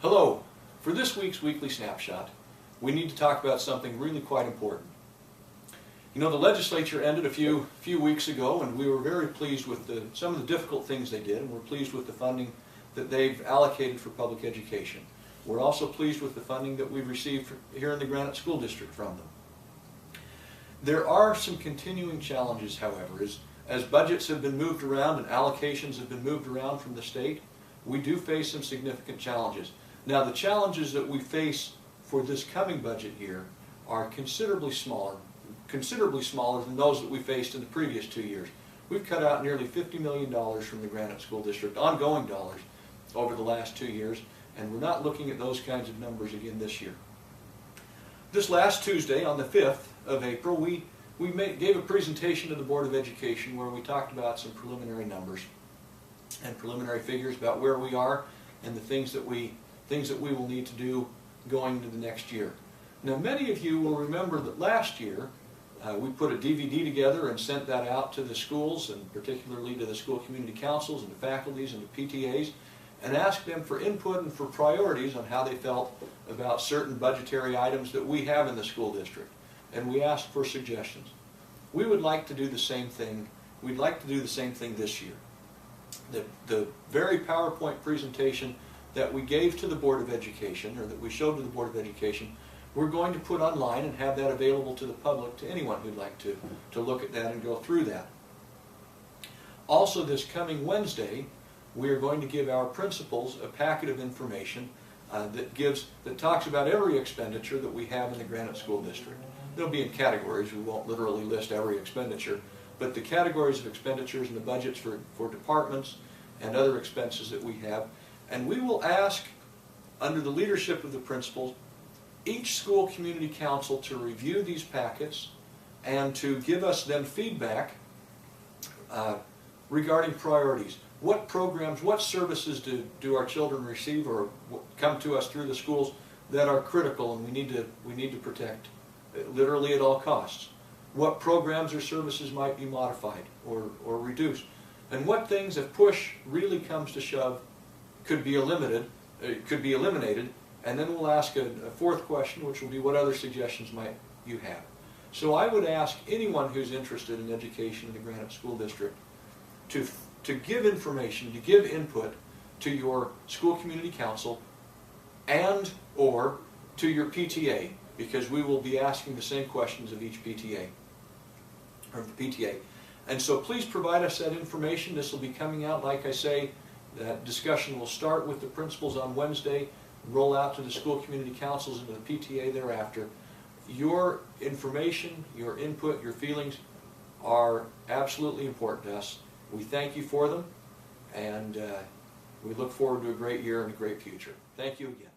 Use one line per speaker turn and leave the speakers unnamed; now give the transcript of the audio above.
Hello. For this week's weekly snapshot, we need to talk about something really quite important. You know, the legislature ended a few weeks ago, and we were very pleased with some of the difficult things they did, and we're pleased with the funding that they've allocated for public education. We're also pleased with the funding that we've received here in the Granite School District from them. There are some continuing challenges, however, as budgets have been moved around and allocations have been moved around from the state. We do face some significant challenges. Now, the challenges that we face for this coming budget year are considerably smaller than those that we faced in the previous 2 years. We've cut out nearly $50 million from the Granite School District, ongoing dollars, over the last 2 years, and we're not looking at those kinds of numbers again this year. This last Tuesday, on the 5th of April, we gave a presentation to the Board of Education where we talked about some preliminary numbers and preliminary figures about where we are and the things that we will need to do going into the next year. Now, many of you will remember that last year we put a DVD together and sent that out to the schools, and particularly to the school community councils and the faculties and the PTAs, and asked them for input and for priorities on how they felt about certain budgetary items that we have in the school district. And we asked for suggestions. We would like to do the same thing. We'd like to do the same thing this year. The very PowerPoint presentation that we gave to the Board of Education, or that we showed to the Board of Education, we're going to put online and have that available to the public, to anyone who'd like to look at that and go through that. Also, this coming Wednesday, we are going to give our principals a packet of information that talks about every expenditure that we have in the Granite School District. They'll be in categories. We won't literally list every expenditure, but the categories of expenditures and the budgets for departments and other expenses that we have. And we will ask, under the leadership of the principals, each school community council to review these packets and to give us then feedback regarding priorities. What programs, what services do our children receive or come to us through the schools that are critical and we need to protect, literally at all costs? What programs or services might be modified or reduced? And what things, if push really comes to shove, could be eliminated, and then we'll ask a fourth question, which will be, what other suggestions might you have? So I would ask anyone who's interested in education in the Granite School District to give information, to give input to your school community council and or to your PTA, because we will be asking the same questions of each PTA, or the PTA. And so please provide us that information. This will be coming out, like I say, that discussion will start with the principals on Wednesday, roll out to the school community councils and to the PTA thereafter. Your information, your input, your feelings are absolutely important to us. We thank you for them, and we look forward to a great year and a great future. Thank you again.